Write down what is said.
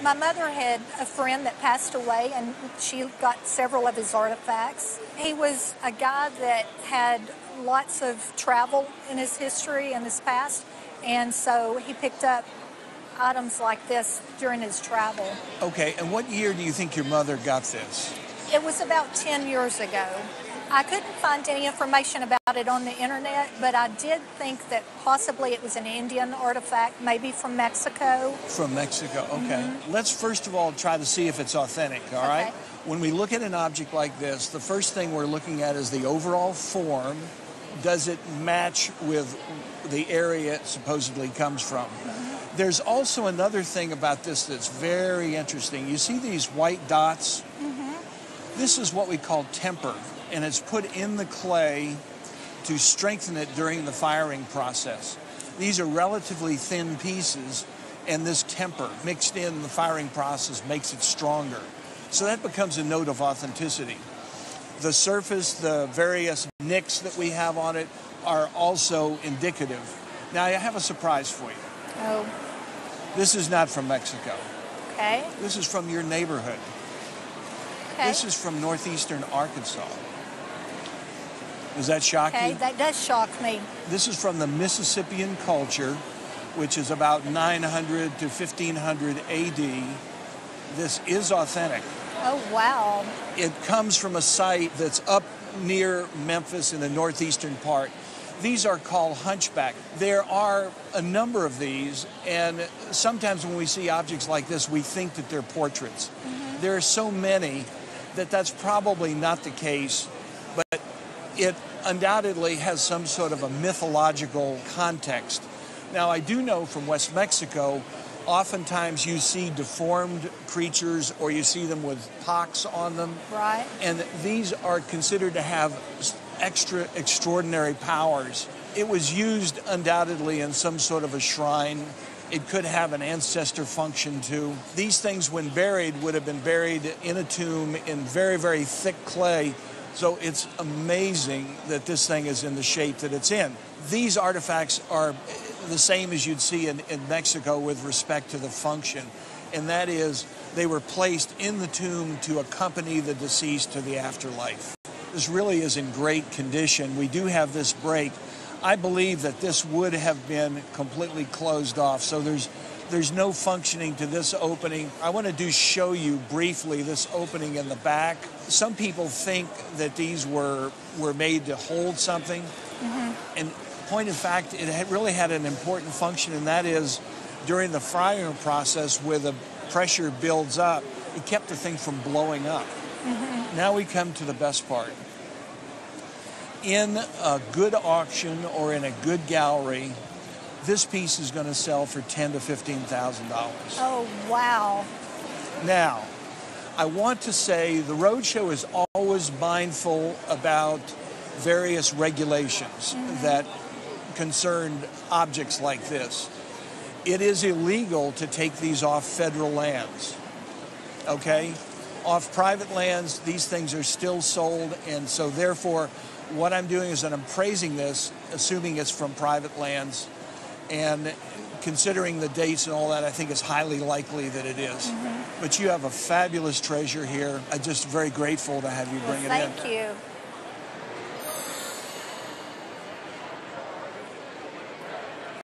My mother had a friend that passed away, and she got several of his artifacts. He was a guy that had lots of travel in his history and his past, and so he picked up items like this during his travel. Okay, and what year do you think your mother got this? It was about 10 years ago. I couldn't find any information about it on the internet, but I did think that possibly it was an Indian artifact, maybe from Mexico. From Mexico, okay. Let's first of all try to see if it's authentic, all right? When we look at an object like this, the first thing we're looking at is the overall form. Does it match with the area it supposedly comes from? There's also another thing about this that's very interesting. You see these white dots? This is what we call temper, and it's put in the clay to strengthen it during the firing process. These are relatively thin pieces, and this temper mixed in the firing process makes it stronger. So that becomes a note of authenticity. The surface, the various nicks that we have on it are also indicative. Now, I have a surprise for you. Oh. This is not from Mexico. Okay. This is from your neighborhood. Okay. This is from northeastern Arkansas. Does that shock Okay, you? that does shock me. This is from the Mississippian culture, which is about 900 to 1500 AD. This is authentic. Oh, wow. It comes from a site that's up near Memphis in the northeastern part. These are called hunchback. There are a number of these, and sometimes when we see objects like this, we think that they're portraits. There are so many that that's probably not the case, but it undoubtedly has some sort of a mythological context. Now, I do know from West Mexico, oftentimes you see deformed creatures or you see them with pox on them. Right. And these are considered to have extraordinary powers. It was used undoubtedly in some sort of a shrine. It could have an ancestor function too. These things, when buried, would have been buried in a tomb in very, very thick clay. So it's amazing that this thing is in the shape that it's in. These artifacts are the same as you'd see in Mexico with respect to the function, and that is they were placed in the tomb to accompany the deceased to the afterlife. This really is in great condition. We do have this break. I believe that this would have been completely closed off, so there's no functioning to this opening. I want to show you briefly this opening in the back. Some people think that these were made to hold something, and point of fact, it really had an important function, and that is during the firing process where the pressure builds up, it kept the thing from blowing up. Now we come to the best part. In a good auction or in a good gallery, this piece is going to sell for $10,000 to $15,000. Oh, wow. Now, I want to say the Roadshow is always mindful about various regulations that concern objects like this. It is illegal to take these off federal lands, okay? Off private lands, these things are still sold, and so therefore, what I'm doing is that I'm praising this, assuming it's from private lands, and considering the dates and all that, I think it's highly likely that it is. But you have a fabulous treasure here. I'm just very grateful to have you bring it in. Thank you.